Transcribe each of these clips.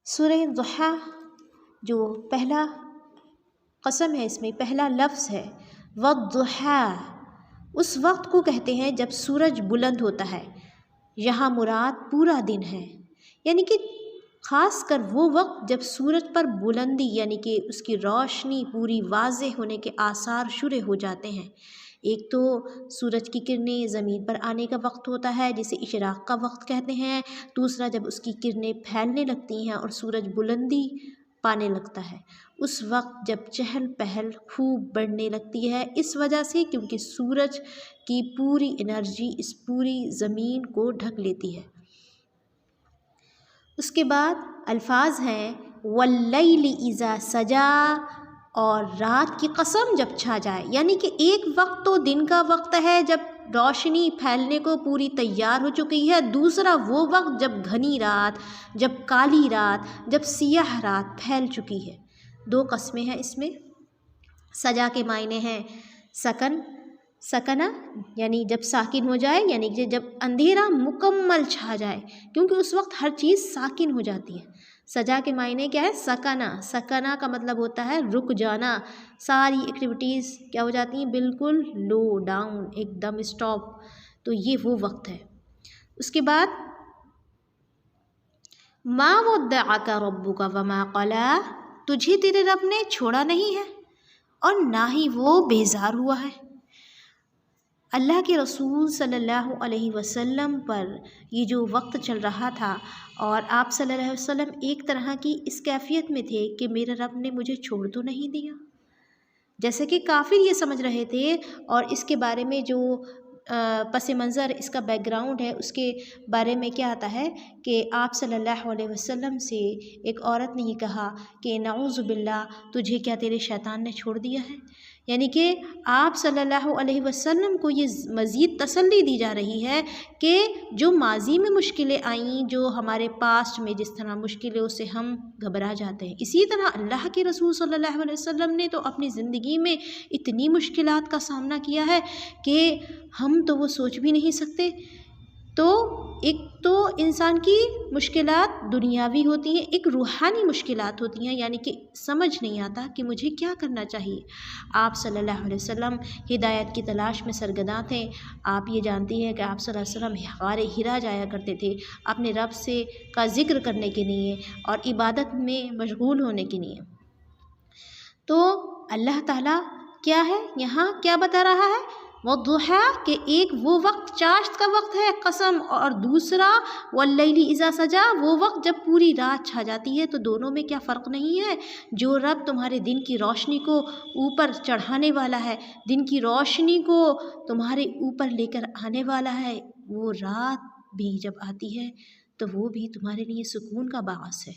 سورہ ضحیٰ جو پہلا قسم ہے، اس میں پہلا لفظ ہے والضحیٰ، اس وقت کو کہتے ہیں جب سورج بلند ہوتا ہے۔ یہاں مراد پورا دن ہے، یعنی کہ خاص کر وہ وقت جب سورج پر بلندی یعنی کہ اس کی روشنی پوری واضح ہونے کے آثار شروع ہو جاتے ہیں۔ ایک تو سورج کی کرنیں زمین پر آنے کا وقت ہوتا ہے جسے اشراق کا وقت کہتے ہیں، دوسرا جب اس کی کرنیں پھیلنے لگتی ہیں اور سورج بلندی پانے لگتا ہے، اس وقت جب چہل پہل خوب بڑھنے لگتی ہے، اس وجہ سے کیونکہ سورج کی پوری انرجی اس پوری زمین کو ڈھک لیتی ہے۔ اس کے بعد الفاظ ہیں واللیل اذا سجا، اور رات کی قسم جب چھا جائے، یعنی کہ ایک وقت تو دن کا وقت ہے جب روشنی پھیلنے کو پوری تیار ہو چکی ہے، دوسرا وہ وقت جب گھنی رات، جب کالی رات، جب سیاہ رات پھیل چکی ہے۔ دو قسمیں ہیں اس میں۔ سجا کے معنی ہیں سکن، سکنہ یعنی جب ساکن ہو جائے، یعنی کہ جب اندھیرا مکمل چھا جائے، کیونکہ اس وقت ہر چیز ساکن ہو جاتی ہے۔ سجا کے معنی کیا ہے؟ سکنہ، سکنہ کا مطلب ہوتا ہے رک جانا، ساری ایکٹیویٹیز کیا ہو جاتی ہیں؟ بالکل لو ڈاؤن، ایک دم اسٹاپ، تو یہ وہ وقت ہے۔ اس کے بعد ما ودعک ربک وما قلی، تجھے تیرے رب نے چھوڑا نہیں ہے اور نہ ہی وہ بیزار ہوا ہے۔ اللہ کے رسول صلی اللہ علیہ وسلم پر یہ جو وقت چل رہا تھا اور آپ صلی اللہ علیہ وسلم ایک طرح کی اس کیفیت میں تھے کہ میرے رب نے مجھے چھوڑ تو نہیں دیا، جیسے کہ کافر یہ سمجھ رہے تھے، اور اس کے بارے میں جو پس منظر اس کا بیک گراؤنڈ ہے، اس کے بارے میں کیا آتا ہے کہ آپ صلی اللہ علیہ وسلم سے ایک عورت نے یہ کہا کہ نعوذ باللہ، تجھے کیا تیرے شیطان نے چھوڑ دیا ہے؟ یعنی کہ آپ صلی اللہ علیہ وسلم کو یہ مزید تسلی دی جا رہی ہے کہ جو ماضی میں مشکلیں آئیں، جو ہمارے پاسٹ میں جس طرح مشکلیں اس سے ہم گھبرا جاتے ہیں، اسی طرح اللہ کے رسول صلی اللہ علیہ وسلم نے تو اپنی زندگی میں اتنی مشکلات کا سامنا کیا ہے کہ ہم تو وہ سوچ بھی نہیں سکتے۔ تو ایک تو انسان کی مشکلات دنیاوی ہوتی ہیں، ایک روحانی مشکلات ہوتی ہیں، یعنی کہ سمجھ نہیں آتا کہ مجھے کیا کرنا چاہیے۔ آپ صلی اللہ علیہ وسلم ہدایت کی تلاش میں سرگرداں تھے۔ آپ یہ جانتی ہیں کہ آپ صلی اللہ علیہ وسلم غار حرا جایا کرتے تھے اپنے رب سے کا ذکر کرنے کے لیے اور عبادت میں مشغول ہونے کے لیے۔ تو اللہ تعالیٰ کیا ہے یہاں کیا بتا رہا ہے؟ والضحیٰ، کہ ایک وہ وقت چاشت کا وقت ہے قسم، اور دوسرا واللیل اذا سجا، وہ وقت جب پوری رات چھا جاتی ہے۔ تو دونوں میں کیا فرق نہیں ہے؟ جو رب تمہارے دن کی روشنی کو اوپر چڑھانے والا ہے، دن کی روشنی کو تمہارے اوپر لے کر آنے والا ہے، وہ رات بھی جب آتی ہے تو وہ بھی تمہارے لیے سکون کا باعث ہے۔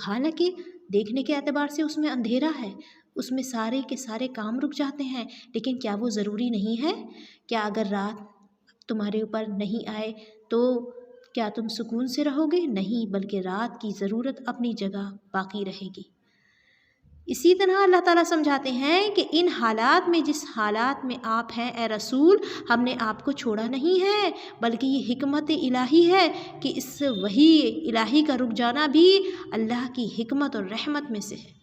حالانکہ دیکھنے کے اعتبار سے اس میں اندھیرا ہے، اس میں سارے کے سارے کام رک جاتے ہیں، لیکن کیا وہ ضروری نہیں ہے؟ کیا اگر رات تمہارے اوپر نہیں آئے تو کیا تم سکون سے رہو گے؟ نہیں، بلکہ رات کی ضرورت اپنی جگہ باقی رہے گی۔ اسی طرح اللہ تعالیٰ سمجھاتے ہیں کہ ان حالات میں، جس حالات میں آپ ہیں اے رسول، ہم نے آپ کو چھوڑا نہیں ہے، بلکہ یہ حکمت الہی ہے کہ اس وحی الہی کا رک جانا بھی اللہ کی حکمت اور رحمت میں سے ہے۔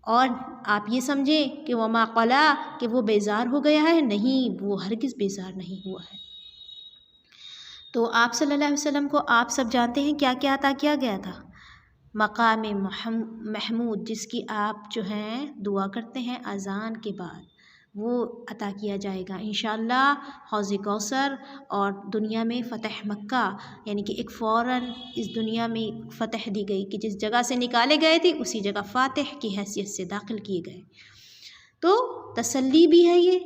اور آپ یہ سمجھیں کہ وما قلا، کہ وہ بیزار ہو گیا ہے، نہیں، وہ ہرگز بیزار نہیں ہوا ہے۔ تو آپ صلی اللہ علیہ وسلم کو آپ سب جانتے ہیں کیا کیا عطا کیا گیا تھا؟ مقام محمود، جس کی آپ جو ہیں دعا کرتے ہیں اذان کے بعد، وہ عطا کیا جائے گا انشاءاللہ، حوض کوثر، اور دنیا میں فتح مکہ، یعنی کہ ایک فوراً اس دنیا میں فتح دی گئی کہ جس جگہ سے نکالے گئے تھے اسی جگہ فاتح کی حیثیت سے داخل کیے گئے۔ تو تسلی بھی ہے یہ،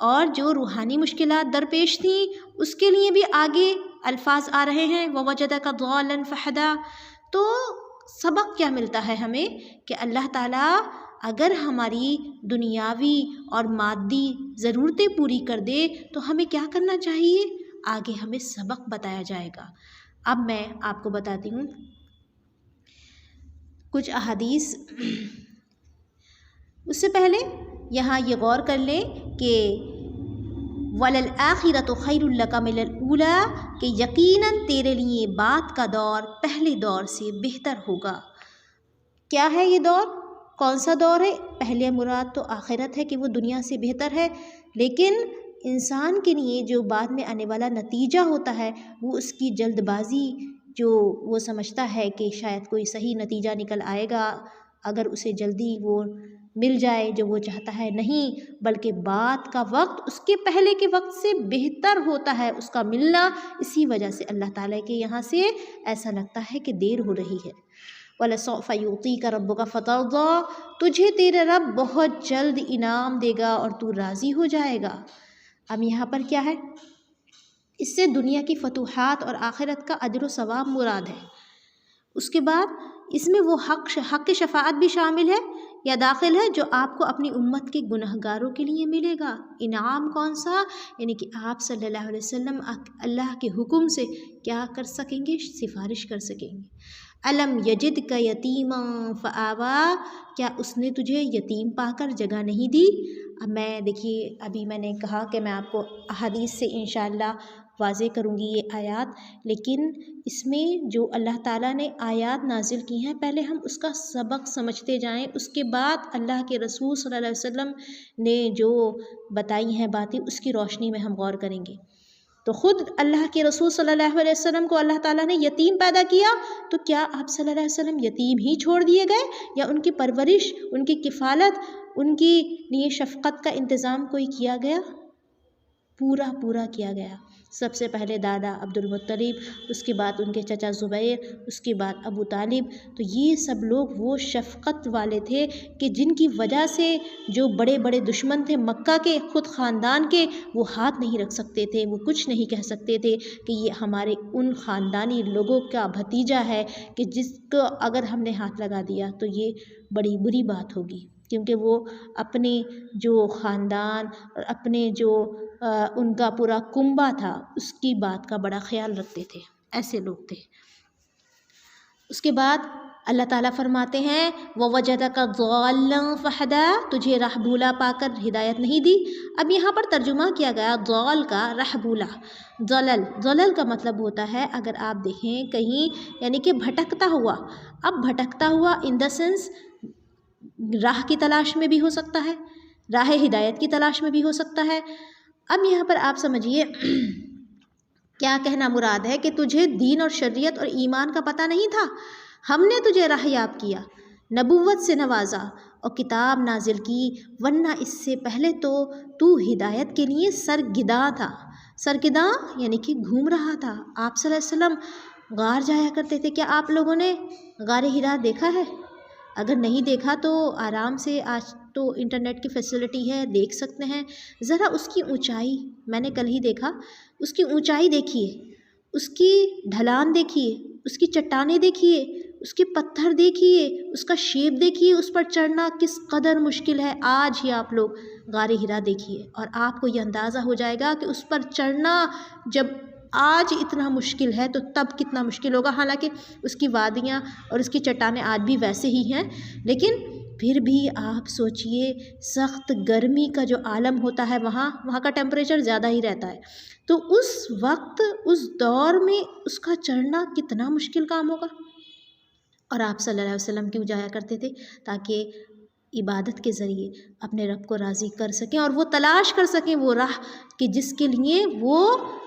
اور جو روحانی مشکلات درپیش تھیں اس کے لیے بھی آگے الفاظ آ رہے ہیں وَوَجَدَكَ ضَالًّا فَهَدَىٰ۔ تو سبق کیا ملتا ہے ہمیں کہ اللہ تعالیٰ اگر ہماری دنیاوی اور مادی ضرورتیں پوری کر دے تو ہمیں کیا کرنا چاہیے؟ آگے ہمیں سبق بتایا جائے گا۔ اب میں آپ کو بتاتی ہوں کچھ احادیث۔ اس سے پہلے یہاں یہ غور کر لیں کہ وَلَلْآخِرَةُ خَيْرٌ لَكَ مِنَ الْأُولَىٰ کہ یقیناً تیرے لیے بعد کا دور پہلے دور سے بہتر ہوگا۔ کیا ہے یہ دور؟ کون سا دور ہے؟ پہلے مراد تو آخرت ہے کہ وہ دنیا سے بہتر ہے، لیکن انسان کے لیے جو بعد میں آنے والا نتیجہ ہوتا ہے وہ اس کی جلد بازی، جو وہ سمجھتا ہے کہ شاید کوئی صحیح نتیجہ نکل آئے گا اگر اسے جلدی وہ مل جائے جو وہ چاہتا ہے، نہیں، بلکہ بعد کا وقت اس کے پہلے کے وقت سے بہتر ہوتا ہے اس کا ملنا۔ اسی وجہ سے اللہ تعالیٰ کے یہاں سے ایسا لگتا ہے کہ دیر ہو رہی ہے۔ وَلَسَوْفَ يُعْطِيكَ رَبُّكَ فَتَرْضَىٰ تجھے تیرے رب بہت جلد انعام دے گا اور تو راضی ہو جائے گا۔ اب یہاں پر کیا ہے؟ اس سے دنیا کی فتوحات اور آخرت کا اجر و ثواب مراد ہے۔ اس کے بعد اس میں وہ حق شفاعت بھی شامل ہے یا داخل ہے جو آپ کو اپنی امت کے گنہگاروں کے لیے ملے گا۔ انعام کون سا؟ یعنی کہ آپ صلی اللہ علیہ وسلم اللہ کے حکم سے کیا کر سکیں گے؟ سفارش کر سکیں گے۔ الم یجدک یتیما فآوا کیا اس نے تجھے یتیم پا کر جگہ نہیں دی؟ اب دیکھیے ابھی میں نے کہا کہ میں آپ کو احادیث سے انشاءاللہ واضح کروں گی یہ آیات، لیکن اس میں جو اللہ تعالیٰ نے آیات نازل کی ہیں پہلے ہم اس کا سبق سمجھتے جائیں، اس کے بعد اللہ کے رسول صلی اللہ علیہ وسلم نے جو بتائی ہیں باتیں اس کی روشنی میں ہم غور کریں گے۔ تو خود اللہ کے رسول صلی اللہ علیہ وسلم کو اللہ تعالیٰ نے یتیم پیدا کیا، تو کیا آپ صلی اللہ علیہ وسلم یتیم ہی چھوڑ دیے گئے یا ان کی پرورش، ان کی کفالت، ان کی لیے شفقت کا انتظام کوئی کیا گیا؟ پورا کیا گیا۔ سب سے پہلے دادا عبد المطلب، اس کے بعد ان کے چچا زبیر، اس کے بعد ابو طالب، تو یہ سب لوگ وہ شفقت والے تھے کہ جن کی وجہ سے جو بڑے بڑے دشمن تھے مکہ کے، خود خاندان کے، وہ ہاتھ نہیں رکھ سکتے تھے، وہ کچھ نہیں کہہ سکتے تھے کہ یہ ہمارے ان خاندانی لوگوں کا بھتیجا ہے کہ جس کو اگر ہم نے ہاتھ لگا دیا تو یہ بڑی بری بات ہوگی، کیونکہ وہ اپنے جو خاندان اور اپنے جو ان کا پورا کنبہ تھا اس کی بات کا بڑا خیال رکھتے تھے، ایسے لوگ تھے۔ اس کے بعد اللہ تعالیٰ فرماتے ہیں وَوَجَدَكَ ضَالًّا فَهَدَىٰ تجھے راہ بھولا پا کر ہدایت نہیں دی۔ اب یہاں پر ترجمہ کیا گیا ضال کا راہ بھولا، ضلل کا مطلب ہوتا ہے اگر آپ دیکھیں کہیں یعنی کہ بھٹکتا ہوا۔ اب بھٹکتا ہوا ان دا سینس راہ کی تلاش میں بھی ہو سکتا ہے، راہ ہدایت کی تلاش میں بھی ہو سکتا ہے۔ اب یہاں پر آپ سمجھیے کیا کہنا مراد ہے کہ تجھے دین اور شریعت اور ایمان کا پتہ نہیں تھا، ہم نے تجھے راہ یاب کیا، نبوت سے نوازا اور کتاب نازل کی، ورنہ اس سے پہلے تو ہدایت کے لیے سرگرداں تھا۔ سرگرداں یعنی کہ گھوم رہا تھا۔ آپ صلی اللہ علیہ وسلم غار جایا کرتے تھے۔ کیا آپ لوگوں نے غار حرا دیکھا ہے؟ اگر نہیں دیکھا تو آرام سے آج تو انٹرنیٹ کی فیسلٹی ہے، دیکھ سکتے ہیں۔ ذرا اس کی اونچائی، میں نے کل ہی دیکھا، اس کی اونچائی دیکھیے، اس کی ڈھلان دیکھیے، اس کی چٹانیں دیکھیے، اس کے پتھر دیکھیے، اس کا شیپ دیکھیے، اس پر چڑھنا کس قدر مشکل ہے۔ آج ہی آپ لوگ غار حرا دیکھیے اور آپ کو یہ اندازہ ہو جائے گا کہ اس پر چڑھنا جب آج اتنا مشکل ہے تو تب کتنا مشکل ہوگا۔ حالانکہ اس کی وادیاں اور اس کی چٹانیں آج بھی ویسے ہی ہیں، لیکن پھر بھی آپ سوچئے سخت گرمی کا جو عالم ہوتا ہے وہاں کا ٹیمپریچر زیادہ ہی رہتا ہے، تو اس وقت اس دور میں اس کا چڑھنا کتنا مشکل کام ہوگا۔ اور آپ صلی اللہ علیہ وسلم کیوں جایا کرتے تھے؟ تاکہ عبادت کے ذریعے اپنے رب کو راضی کر سکیں اور وہ تلاش کر سکیں وہ راہ کہ جس کے لیے وہ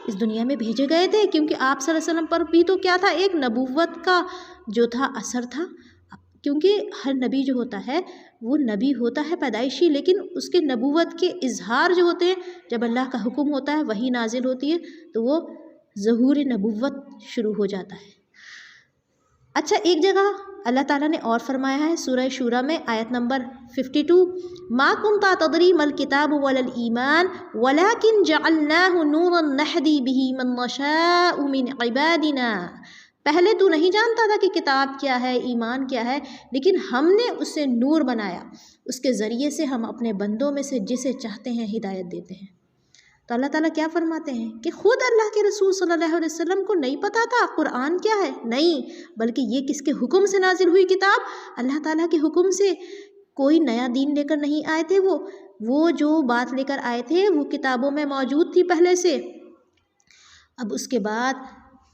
اس دنیا میں بھیجے گئے تھے، کیونکہ آپ صلی اللہ علیہ وسلم پر بھی تو کیا تھا، ایک نبوت کا جو تھا اثر تھا، کیونکہ ہر نبی جو ہوتا ہے وہ نبی ہوتا ہے پیدائشی، لیکن اس کے نبوت کے اظہار جو ہوتے ہیں جب اللہ کا حکم ہوتا ہے وہی نازل ہوتی ہے تو وہ ظہور نبوت شروع ہو جاتا ہے۔ اچھا، ایک جگہ اللہ تعالیٰ نے اور فرمایا ہے سورہ شورى میں آیت نمبر 52 ما كنت تدري ما الكتاب ولا الإيمان ولكن جعلناه نورا نهدي به من نشاء من عبادنا۔ پہلے تو نہیں جانتا تھا کہ کتاب کیا ہے، ایمان کیا ہے، لیکن ہم نے اسے نور بنایا، اس کے ذریعے سے ہم اپنے بندوں میں سے جسے چاہتے ہیں ہدایت دیتے ہیں۔ تو اللہ تعالیٰ کیا فرماتے ہیں کہ خود اللہ کے رسول صلی اللہ علیہ وسلم کو نہیں پتا تھا قرآن کیا ہے، نہیں، بلکہ یہ کس کے حکم سے نازل ہوئی کتاب؟ اللہ تعالیٰ کے حکم سے۔ کوئی نیا دین لے کر نہیں آئے تھے، وہ جو بات لے کر آئے تھے وہ کتابوں میں موجود تھی پہلے سے۔ اب اس کے بعد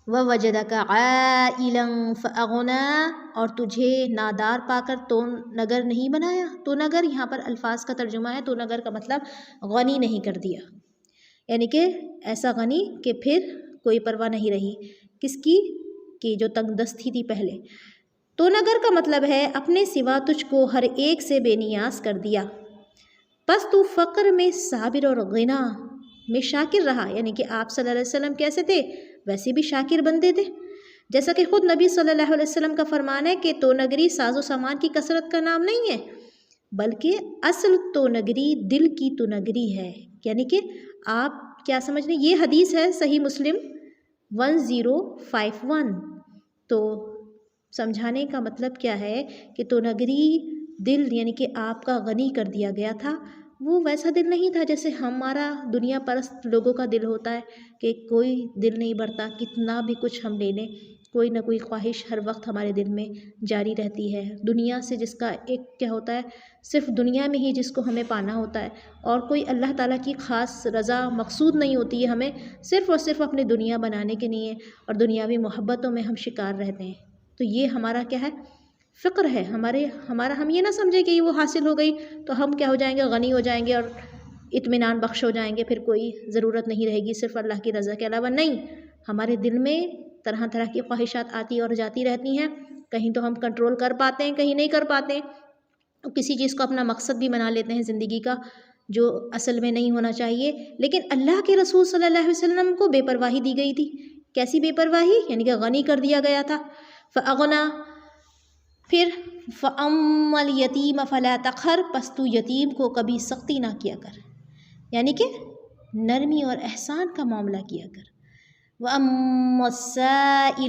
وَوَجَدَكَ عَائِلًا فَأَغْنَىٰ، اور تجھے نادار پا کر تو نگر نہیں بنایا۔ تو نگر یہاں پر الفاظ کا ترجمہ ہے، تو نگر کا مطلب غنی نہیں کر دیا، یعنی کہ ایسا غنی کہ پھر کوئی پرواہ نہیں رہی کس کی، کہ جو تنگ دست تھی پہلے۔ تو نگر کا مطلب ہے اپنے سوا تجھ کو ہر ایک سے بے نیاز کر دیا، پس تو فقر میں صابر اور غنا میں شاکر رہا، یعنی کہ آپ صلی اللہ علیہ وسلم کیسے تھے ویسے بھی شاکر بندے تھے، جیسا کہ خود نبی صلی اللہ علیہ وسلم کا فرمان ہے کہ تو نگری ساز و سامان کی کثرت کا نام نہیں ہے، بلکہ اصل تو نگری دل کی تو نگری ہے۔ یعنی کہ آپ کیا سمجھ رہے ہیں، یہ حدیث ہے صحیح مسلم 1051۔ تو سمجھانے کا مطلب کیا ہے کہ تو نگری دل یعنی کہ آپ کا غنی کر دیا گیا تھا، وہ ویسا دل نہیں تھا جیسے ہمارا دنیا پرست لوگوں کا دل ہوتا ہے کہ کوئی دل نہیں بھرتا، کتنا بھی کچھ ہم لے لیں کوئی نہ کوئی خواہش ہر وقت ہمارے دل میں جاری رہتی ہے۔ دنیا سے جس کا ایک کیا ہوتا ہے، صرف دنیا میں ہی جس کو ہمیں پانا ہوتا ہے، اور کوئی اللہ تعالیٰ کی خاص رضا مقصود نہیں ہوتی ہے ہمیں، صرف اور صرف اپنی دنیا بنانے کے لیے، اور دنیاوی محبتوں میں ہم شکار رہتے ہیں۔ تو یہ ہمارا کیا ہے، فقر ہے ہمارا۔ ہم یہ نہ سمجھیں کہ وہ حاصل ہو گئی تو ہم کیا ہو جائیں گے، غنی ہو جائیں گے اور اطمینان بخش ہو جائیں گے، پھر کوئی ضرورت نہیں رہے گی صرف اللہ کی رضا کے علاوہ۔ نہیں، ہمارے دل میں طرح طرح کی خواہشات آتی اور جاتی رہتی ہیں، کہیں تو ہم کنٹرول کر پاتے ہیں، کہیں نہیں کر پاتے، کسی چیز کو اپنا مقصد بھی بنا لیتے ہیں زندگی کا جو اصل میں نہیں ہونا چاہیے۔ لیکن اللہ کے رسول صلی اللہ علیہ وسلم کو بے پرواہی دی گئی تھی۔ کیسی بے پرواہی؟ یعنی کہ غنی کر دیا گیا تھا۔ فَأَغْنَىٰ، پھر فَأَمَّا الْيَتِيمَ فَلَا تَقْهَرْ، پس تو یتیم کو کبھی سختی نہ کیا کر، یعنی کہ نرمی اور احسان کا معاملہ کیا کر۔ وَأَمَّا السَّائِلَ